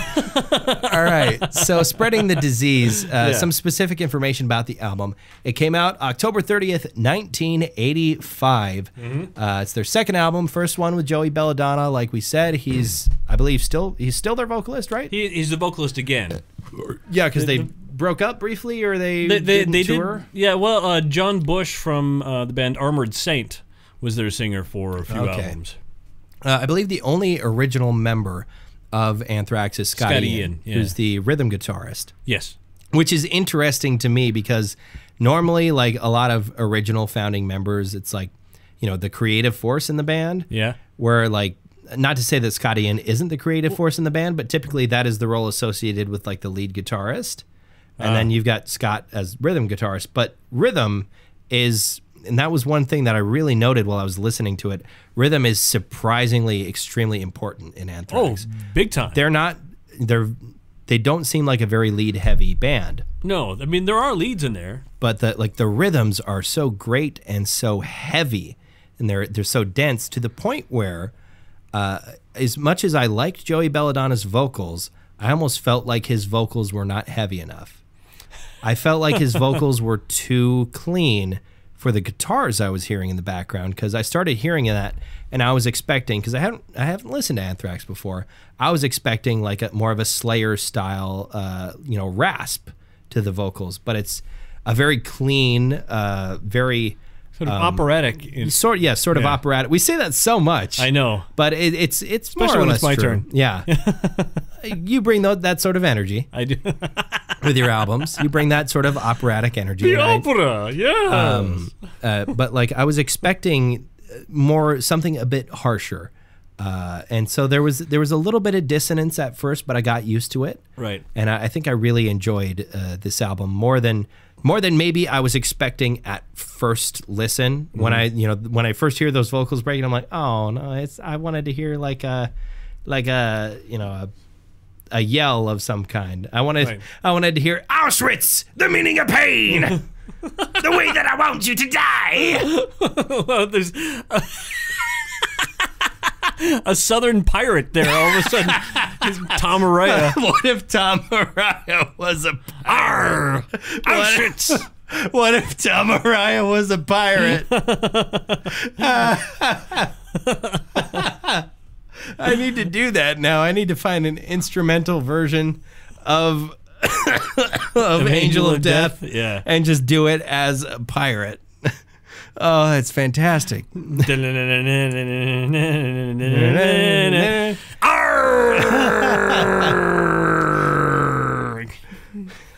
S1: right. So, spreading the disease, some specific information about the album. It came out October 30th, 1985. Mm-hmm. It's their second album, first one with Joey Belladonna. Like we said, he's still their vocalist, right?
S2: He's the vocalist again.
S1: Yeah, because they broke up briefly, or they tour?
S2: Yeah, well, John Bush from the band Armored Saint was their singer for a few albums.
S1: I believe the only original member of Anthrax is Scotty Ian, who's the rhythm guitarist.
S2: Yes.
S1: Which is interesting to me because normally, like a lot of original founding members, it's like, the creative force in the band.
S2: Yeah.
S1: Where, like, not to say that Scotty Ian isn't the creative force in the band, but typically that is the role associated with, like, the lead guitarist. And then you've got Scott as rhythm guitarist. But rhythm is... And that was one thing that I really noted while I was listening to it. Rhythm is surprisingly extremely important in Anthrax.
S2: Oh, big time.
S1: They're not they don't seem like a very lead heavy band.
S2: No, I mean there are leads in there,
S1: but the rhythms are so great and so heavy, and they're so dense to the point where, as much as I liked Joey Belladonna's vocals, I almost felt like his vocals were not heavy enough. I felt like his vocals were too clean for the guitars I was hearing in the background, because I started hearing that and I was expecting, because I haven't listened to Anthrax before, I was expecting like more of a Slayer style rasp to the vocals, but it's a very clean, very
S2: sort of operatic,
S1: sort of operatic. We say that so much,
S2: I know,
S1: but it's
S2: especially
S1: more or
S2: when
S1: less
S2: it's my
S1: true.
S2: turn.
S1: Yeah, you bring that sort of energy.
S2: I do.
S1: With your albums, you bring that sort of operatic energy.
S2: The opera, yeah.
S1: But like I was expecting something a bit harsher, and so there was a little bit of dissonance at first, but I got used to it.
S2: Right.
S1: And I think I really enjoyed this album more than maybe I was expecting at first listen. Mm-hmm. When I first hear those vocals breaking, I'm like, oh no, I wanted to hear like a yell of some kind. I wanted to hear
S3: Auschwitz, the meaning of pain, the way that I want you to die.
S2: Well, there's a southern pirate there all of a sudden. Tom Araya.
S1: What if Tom Araya was a pirate?
S3: Auschwitz.
S1: What if Tom Araya was a pirate? I need to do that now. I need to find an instrumental version of Angel of Death,
S2: yeah,
S1: and just do it as a pirate. Oh, that's fantastic.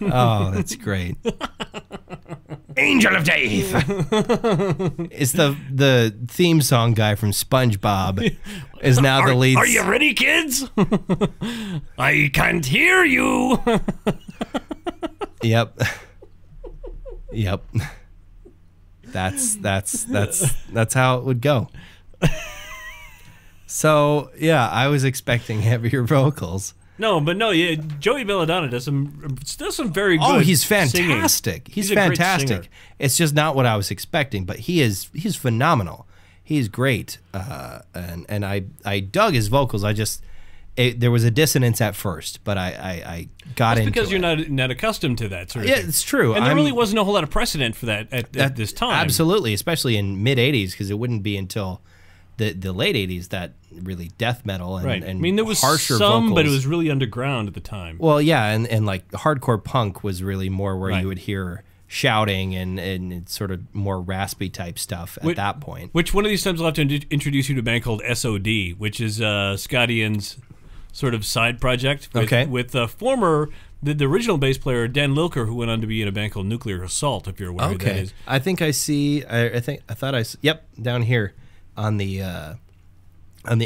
S1: Oh, that's great.
S3: Angel of Death.
S1: It's the theme song guy from SpongeBob is now the lead.
S3: Are you ready, kids? I can't hear you.
S1: Yep. Yep. That's how it would go. So yeah, I was expecting heavier vocals.
S2: No, yeah, Joey Belladonna does some very good.
S1: Oh, he's fantastic.
S2: Singing.
S1: He's
S2: a great
S1: fantastic.
S2: singer.
S1: It's just not what I was expecting, but he's phenomenal. He's great, and I dug his vocals. There was a dissonance at first, but I got into it.
S2: That's because you're not accustomed to that sort of thing.
S1: Yeah, it's true.
S2: And there really wasn't a whole lot of precedent for that at this time.
S1: Absolutely, especially in mid-'80s, because it wouldn't be until the late 80s that really death metal and
S2: I mean, there was
S1: harsher
S2: some,
S1: vocals.
S2: but it was really underground at the time.
S1: Well, yeah, and like hardcore punk was really more where you would hear shouting and sort of more raspy type stuff at that point.
S2: Which one of these times I'll have to introduce you to a band called SOD, which is Scott Ian's sort of side project with the original bass player Dan Lilker, who went on to be in a band called Nuclear Assault, if you're aware who that is.
S1: I think I see. Yep, down here on the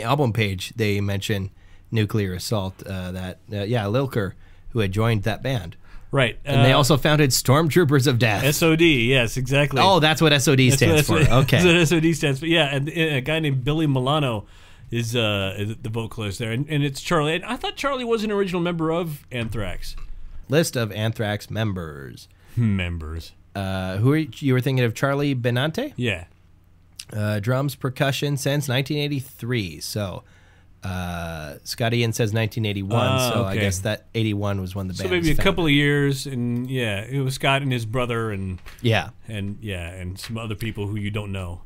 S1: album page they mention Nuclear Assault. Lilker, who had joined that band.
S2: Right.
S1: And they also founded Stormtroopers of Death.
S2: SOD, yes, exactly.
S1: Oh, that's what SOD stands for. Okay.
S2: That's what SOD stands for. Yeah, and a guy named Billy Milano is the vocalist there. And it's Charlie. And I thought Charlie was an original member of Anthrax.
S1: List of Anthrax members.
S2: Who
S1: are you were thinking of Charlie Benante?
S2: Yeah.
S1: Drums, percussion since 1983. So Scott Ian says 1981. So I guess that 81 was when the band.
S2: So maybe a couple of years, and yeah, it was Scott and his brother, and some other people who you don't know.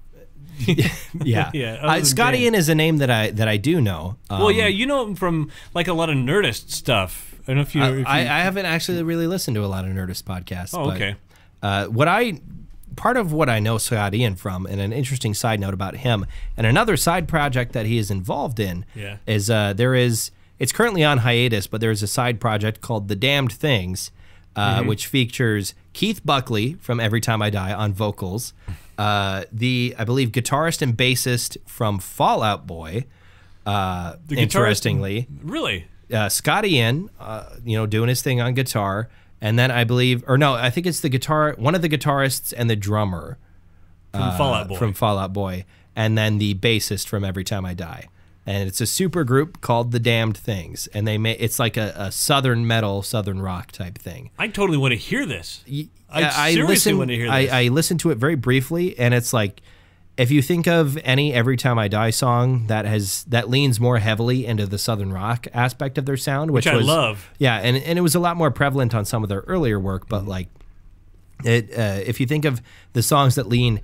S1: Yeah. Scott Ian is a name that I do know.
S2: Well, yeah, you know him from like a lot of Nerdist stuff. I don't know if you.
S1: I haven't actually really listened to a lot of Nerdist podcasts.
S2: Oh, okay.
S1: Part of what I know Scott Ian from, and an interesting side note about him, and another side project that he is involved in, is it's currently on hiatus, but there's a side project called The Damned Things, which features Keith Buckley from Every Time I Die on vocals, I believe guitarist and bassist from Fall Out Boy, interestingly.
S2: Really?
S1: Scott Ian, doing his thing on guitar. And then I think it's one of the guitarists and the drummer
S2: from Fall Out Boy.
S1: and then the bassist from Every Time I Die. and it's a super group called The Damned Things, and it's like a southern metal, southern rock type thing.
S2: I totally want to hear this. I seriously want to hear this.
S1: I listened to it very briefly, and it's like, if you think of any Every Time I Die song that leans more heavily into the southern rock aspect of their sound, which
S2: I love.
S1: Yeah, and it was a lot more prevalent on some of their earlier work, but like if you think of the songs that lean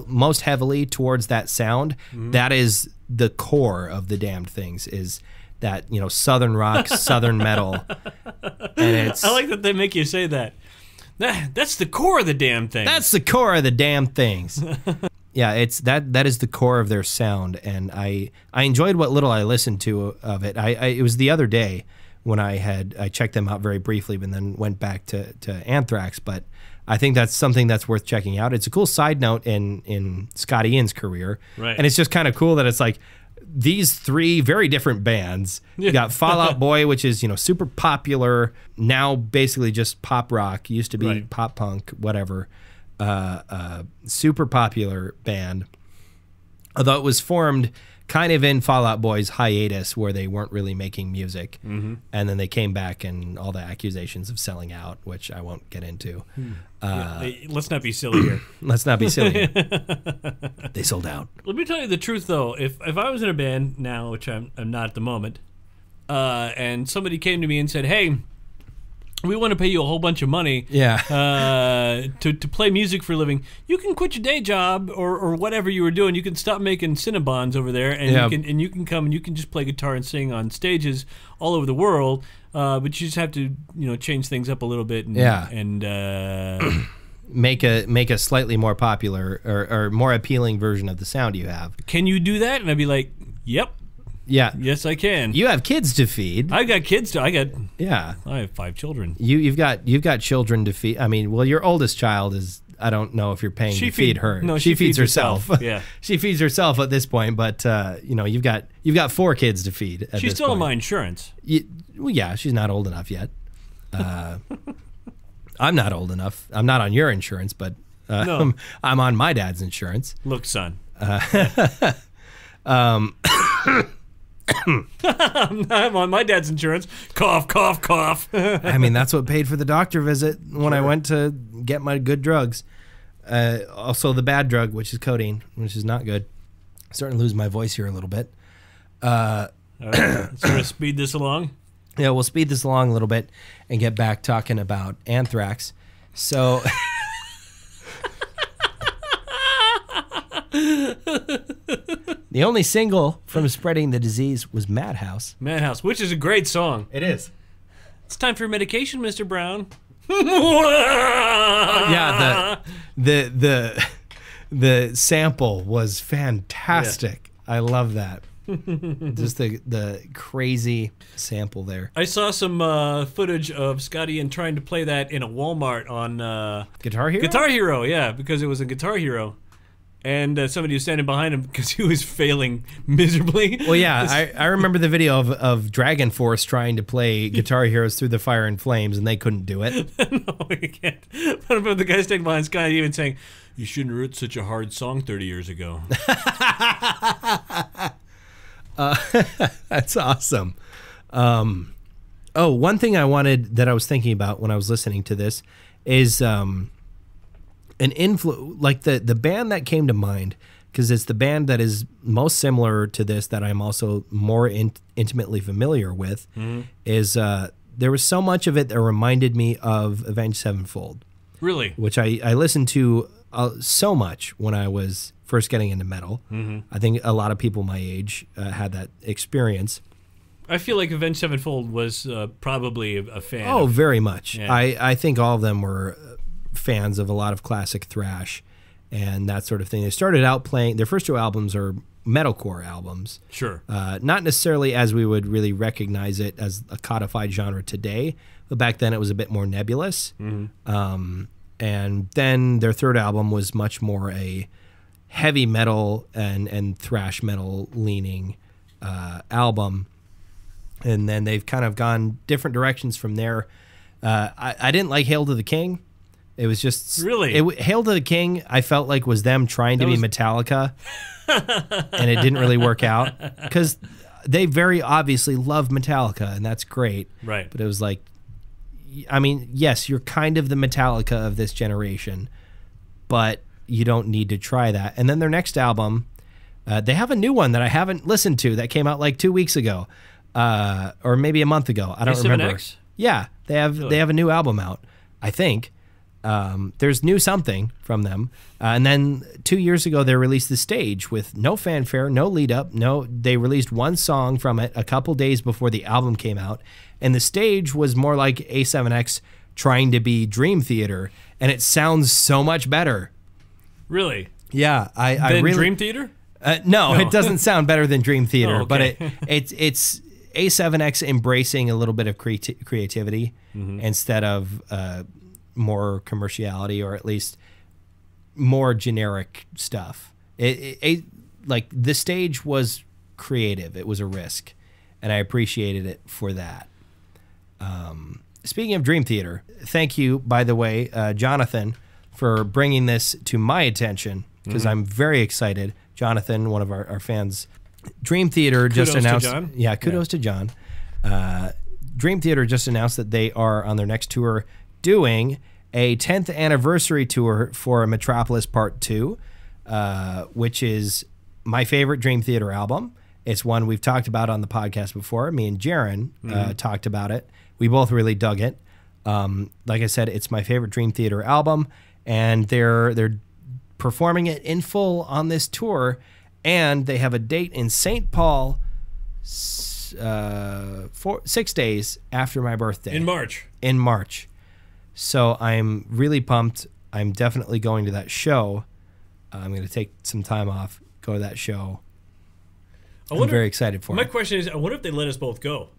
S1: most heavily towards that sound, that is the core of The Damned Things, is that, southern rock, southern metal. And
S2: I like that they make you say that. That's the core of The Damned Things.
S1: That's the core of The Damned Things. Yeah, it's that is the core of their sound, and I enjoyed what little I listened to of it. It was the other day when I checked them out very briefly, and then went back to Anthrax. But I think that's something that's worth checking out. It's a cool side note in Scott Ian's career,
S2: right?
S1: And it's just kind of cool that it's like these three very different bands. You got Fall Out Boy, which is super popular now, basically just pop rock. Used to be pop punk, whatever. Super popular band, although it was formed kind of in Fall Out Boy's hiatus where they weren't really making music, and then they came back and all the accusations of selling out, which I won't get into.
S2: Let's not be silly here.
S1: Let's not be silly here. They sold out.
S2: Let me tell you the truth, though. If I was in a band now, which I'm not at the moment, and somebody came to me and said, "Hey, we want to pay you a whole bunch of money to play music for a living. You can quit your day job or whatever you were doing. You can stop making Cinnabons over there, and you can come and you can just play guitar and sing on stages all over the world. But you just have to change things up a little bit and
S1: make a slightly more popular or more appealing version of the sound you have.
S2: Can you do that?" And I'd be like, "Yep."
S1: Yeah.
S2: Yes, I can.
S1: You have kids to feed.
S2: I got kids to. I
S1: Yeah.
S2: have 5 children.
S1: You've got children to feed. I mean, well, your oldest child is. I don't know if you're paying to feed her.
S2: No,
S1: she feeds herself.
S2: Yeah.
S1: She feeds herself at this point, but you've got 4 kids to feed.
S2: She's still on my insurance.
S1: Well, yeah, she's not old enough yet. I'm not old enough. I'm not on your insurance, but
S2: no.
S1: I'm on my dad's insurance.
S2: Look, son. I'm on my dad's insurance. Cough, cough, cough.
S1: I mean, that's what paid for the doctor visit when I went to get my good drugs. Also, the bad drug, which is codeine, which is not good. I'm starting to lose my voice here a little bit.
S2: All right, let's sort of speed this along.
S1: Yeah, we'll speed this along a little bit and get back talking about Anthrax. So... The only single from Spreading the Disease was Madhouse.
S2: Madhouse, which is a great song.
S1: It is.
S2: It's time for medication, Mr. Brown.
S1: Yeah, the sample was fantastic. Yeah. I love that. Just the crazy sample there.
S2: I saw some footage of Scotty and trying to play that in a Walmart on
S1: Guitar Hero?
S2: Guitar Hero, yeah, because it was a Guitar Hero. And somebody was standing behind him because he was failing miserably.
S1: Well, yeah, I remember the video of Dragon Force trying to play Guitar Heroes Through the Fire and Flames, and they couldn't do it.
S2: No, you can't. But I remember the guy standing behind Scott even saying, "You shouldn't have written such a hard song 30 years ago."
S1: That's awesome. One thing I was thinking about when I was listening to this is... like the band that came to mind, because it's the band that is most similar to this that I'm also more intimately familiar with, is there was so much of it that reminded me of Avenged Sevenfold.
S2: Really?
S1: Which I listened to so much when I was first getting into metal. I think a lot of people my age had that experience.
S2: I feel like Avenged Sevenfold was probably a fan.
S1: Oh, very much.
S2: Yeah.
S1: I think all of them were... fans of a lot of classic thrash and that sort of thing. They started out playing, their first 2 albums are metalcore albums.
S2: Sure.
S1: Not necessarily as we would really recognize it as a codified genre today, but back then it was a bit more nebulous. And then their 3rd album was much more a heavy metal and thrash metal leaning album. And then they've kind of gone different directions from there. I didn't like Hail to the King. It was just
S2: really
S1: Hail to the King. I felt like was them trying to be Metallica, and it didn't really work out because they very obviously love Metallica, and that's great.
S2: Right.
S1: But it was like, I mean, yes, you're kind of the Metallica of this generation, but you don't need to try that. And then their next album, they have a new one that I haven't listened to that came out like 2 weeks ago, or maybe a month ago. I don't remember.
S2: A7X?
S1: Yeah, they have a new album out, I think. There's new something from them. And then 2 years ago, they released The Stage with no fanfare, no lead up. They released one song from it a couple days before the album came out. And The Stage was more like A7X trying to be Dream Theater. And it sounds so much better.
S2: Really?
S1: Yeah. I really,
S2: Dream Theater?
S1: No, it doesn't sound better than Dream Theater.
S2: Oh, okay.
S1: But it's A7X embracing a little bit of creativity instead of more commerciality, or at least more generic stuff. Like The Stage was creative. It was a risk, and I appreciated it for that. Speaking of Dream Theater, thank you, by the way, Jonathan, for bringing this to my attention, because I'm very excited. Jonathan, one of our fans, Dream Theater just announced.
S2: To John.
S1: Yeah, kudos to John. Dream Theater just announced that they are on their next tour doing a 10th anniversary tour for Metropolis Part 2, which is my favorite Dream Theater album. It's one we've talked about on the podcast before. Me and Jaron talked about it. We both really dug it. Like I said, it's my favorite Dream Theater album, and they're performing it in full on this tour, and they have a date in St. Paul 6 days after my birthday. In March. So I'm really pumped. I'm definitely going to that show. I'm going to take some time off, go to that show. I'm very excited for it.
S2: My question is, I wonder if they let us both go.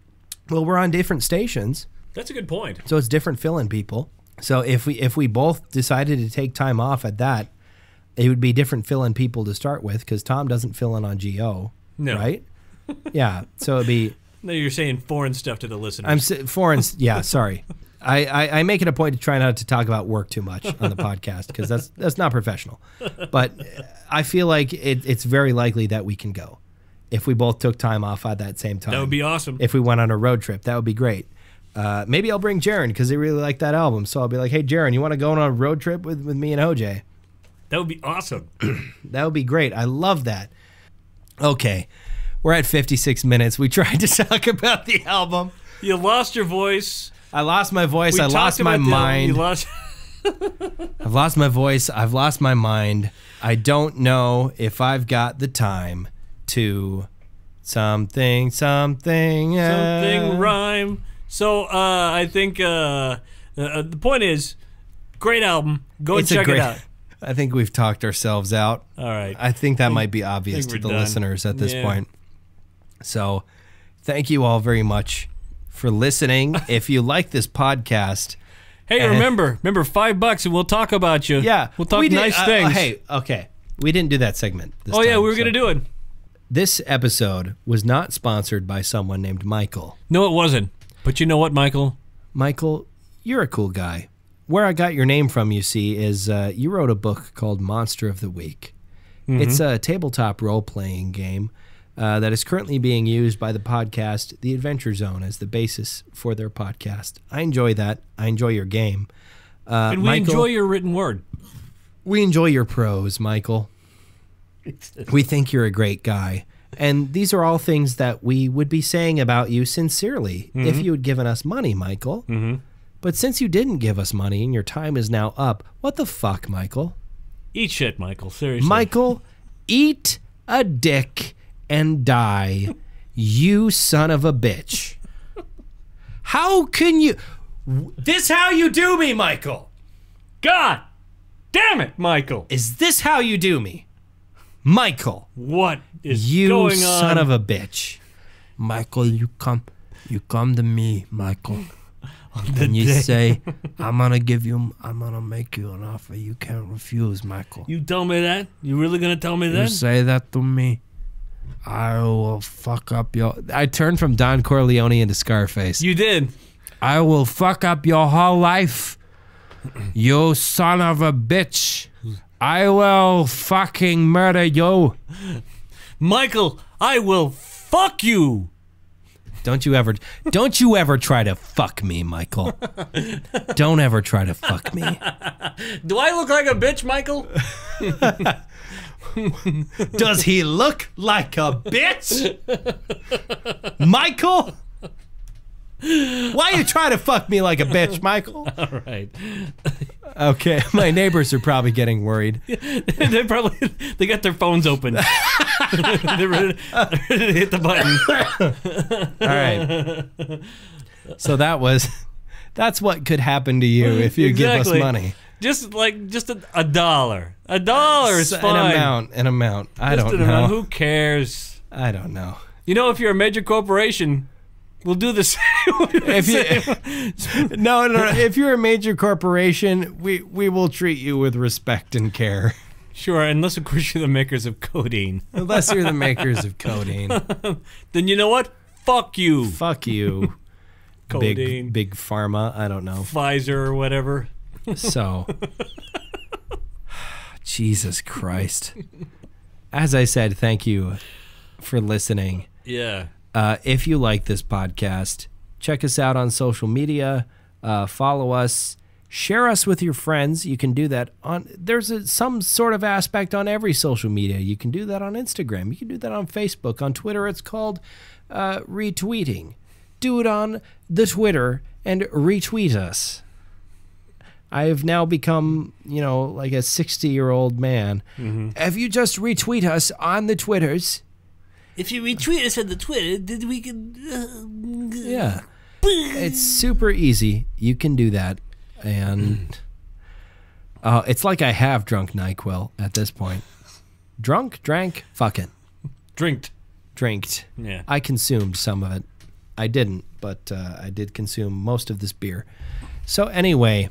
S1: Well, we're on different stations.
S2: That's a good point.
S1: So it's different fill-in people. So if we both decided to take time off at that, it would be different fill-in people to start with, because Tom doesn't fill in on GO, right? Yeah, so it'd be...
S2: No, you're saying foreign stuff to the listeners.
S1: Foreign, yeah, sorry. I make it a point to try not to talk about work too much on the podcast, because that's not professional. But I feel like it's very likely that we can go if we both took time off at that same time.
S2: That would be awesome.
S1: If we went on a road trip, that would be great. Maybe I'll bring Jaron, because they really like that album. So I'll be like, hey, Jaron, you want to go on a road trip with me and OJ?
S2: That would be awesome.
S1: That would be great. I love that. Okay. We're at 56 minutes. We tried to talk about the album.
S2: You lost your voice.
S1: I lost my voice. I lost my mind. I've lost my voice. I've lost my mind. I don't know if I've got the time to something
S2: rhyme. So I think the point is, great album. Go and check it out.
S1: I think we've talked ourselves out.
S2: All right.
S1: I think that might be obvious to the listeners at this point. So thank you all very much for listening. If you like this podcast...
S2: Hey, remember $5 and we'll talk about you.
S1: Yeah.
S2: We'll talk nice things.
S1: Hey, okay. We didn't do that segment this time.
S2: Yeah, we were going to do it.
S1: This episode was not sponsored by someone named Michael.
S2: No, it wasn't. But you know what, Michael?
S1: Michael, you're a cool guy. Where I got your name from, you see, is you wrote a book called Monster of the Week. It's a tabletop role-playing game that is currently being used by the podcast The Adventure Zone as the basis for their podcast. I enjoy that. I enjoy your game.
S2: And we
S1: Michael,
S2: enjoy your written word.
S1: We enjoy your prose, Michael. We think you're a great guy. And these are all things that we would be saying about you sincerely if you had given us money, Michael. But since you didn't give us money and your time is now up, what the fuck, Michael?
S2: Eat shit, Michael. Seriously.
S1: Michael, eat a dick and die, you son of a bitch. How can you... This how you do me, Michael?
S2: God damn it, Michael.
S1: Is this how you do me? Michael.
S2: What is
S1: you
S2: going on?
S1: You son of a bitch. Michael, you come to me, Michael. And you say, I'm gonna make you an offer you can't refuse, Michael.
S2: You tell me that? You really gonna tell me that?
S1: You say that to me, I will fuck up your... I turned from Don Corleone into Scarface.
S2: You did.
S1: I will fuck up your whole life. You son of a bitch. I will fucking murder you.
S2: Michael, I will fuck you.
S1: Don't you ever try to fuck me, Michael. Don't ever try to fuck me.
S2: Do I look like a bitch, Michael?
S1: Does he look like a bitch? Michael? Why you trying to fuck me like a bitch, Michael?
S2: All right.
S1: Okay, my neighbors are probably getting worried.
S2: They got their phones open. They're ready to hit the button.
S1: All right. So that's what could happen to you if you give us money.
S2: Just a dollar. A dollar is fine.
S1: An amount. I don't know.
S2: Who cares?
S1: I don't know.
S2: You know, if you're a major corporation, we'll do the same.
S1: No. If you're a major corporation, we will treat you with respect and care.
S2: Sure, unless of course you're the makers of codeine.
S1: Unless you're the makers of codeine.
S2: Then you know what? Fuck you.
S1: Fuck you.
S2: Codeine.
S1: Big pharma. I don't know.
S2: Pfizer or whatever.
S1: So, Jesus Christ. As I said, thank you for listening.
S2: Yeah.
S1: If you like this podcast, check us out on social media. Follow us. Share us with your friends. You can do that on. There's some sort of aspect on every social media. You can do that on Instagram. You can do that on Facebook. On Twitter, it's called retweeting. Do it on the Twitter and retweet us. I have now become, like a 60-year-old man. Mm-hmm. If you just retweet us on the Twitters.
S2: If you retweet us on the Twitter, then we can...
S1: Yeah. It's super easy. You can do that. And it's like I have drunk NyQuil at this point. Drank, fucking. Drinked.
S2: Yeah.
S1: I consumed some of it. I didn't, but I did consume most of this beer. So anyway...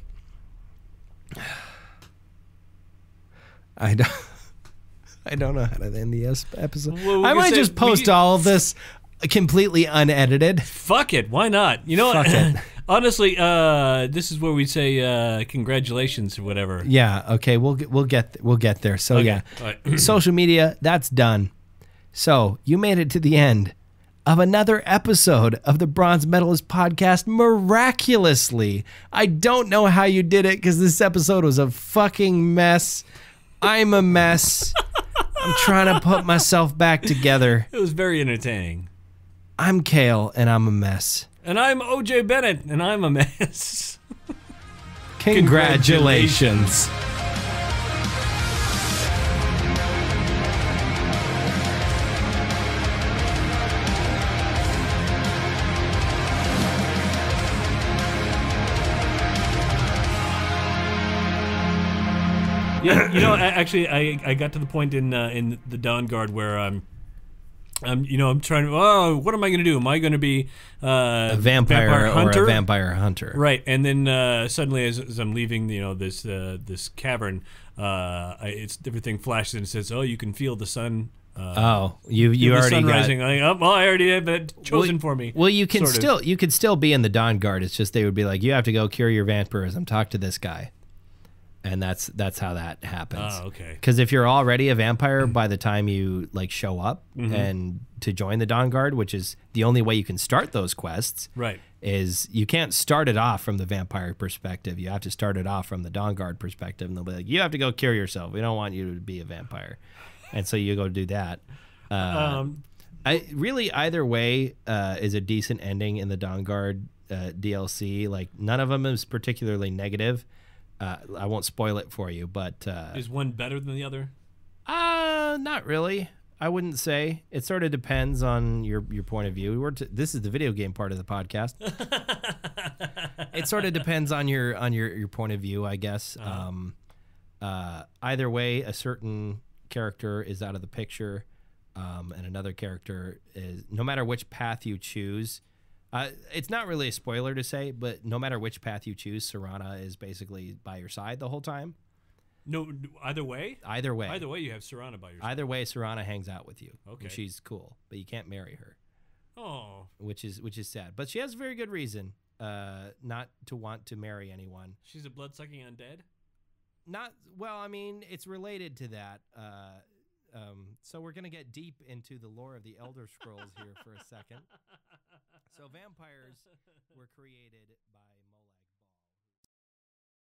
S1: I don't know how to end the episode.
S2: Well,
S1: I might just post all of this completely unedited.
S2: Fuck it, why not? You know what? Honestly, this is where we say congratulations or whatever.
S1: Yeah. Okay. We'll get there. So okay. Yeah, right. Social media, that's done. So you made it to the end of another episode of the Bronze Medalist podcast miraculously. I don't know how you did it because this episode was a fucking mess. I'm a mess. I'm trying to put myself back together.
S2: It was very entertaining.
S1: I'm Kale, and I'm a mess.
S2: And I'm OJ Bennett, and I'm a mess.
S1: Congratulations.
S2: Yeah, actually, I got to the point in the Dawn Guard where I'm trying to. Oh, what am I going to do? Am I going to be
S1: a vampire
S2: hunter?
S1: Or a vampire hunter?
S2: Right, and then suddenly, as I'm leaving, this cavern, it's everything flashes and says, "Oh, you can feel the sun."
S1: You already
S2: sun
S1: got.
S2: Rising. I already have it chosen for me.
S1: Well, you can still be in the Dawn Guard. It's just they would be like, you have to go cure your vampirism. Talk to this guy. And that's how that happens.
S2: Oh, okay.
S1: Because if you're already a vampire by the time you show up and to join the Dawn Guard, which is the only way you can start those quests,
S2: right?
S1: Is you can't start it off from the vampire perspective. You have to start it off from the Dawn Guard perspective, and they'll be like, you have to go cure yourself. We don't want you to be a vampire, and so you go do that. Either way is a decent ending in the Dawn Guard DLC. Like none of them is particularly negative. I won't spoil it for you, but...
S2: is one better than the other?
S1: Not really. I wouldn't say. It sort of depends on your point of view. This is the video game part of the podcast. It sort of depends on your point of view, I guess. Either way, a certain character is out of the picture, and another character is... No matter which path you choose... it's not really a spoiler to say, but no matter which path you choose, Serana is basically by your side the whole time.
S2: No, either way?
S1: Either way.
S2: Either way, you have Serana by your side.
S1: Either way, Serana hangs out with you.
S2: Okay.
S1: And she's cool, but you can't marry her.
S2: Oh.
S1: Which is sad. But she has a very good reason. not to want to marry anyone.
S2: She's a blood-sucking undead?
S1: Well, I mean, it's related to that. So we're going to get deep into the lore of the Elder Scrolls here for a second. So vampires were created by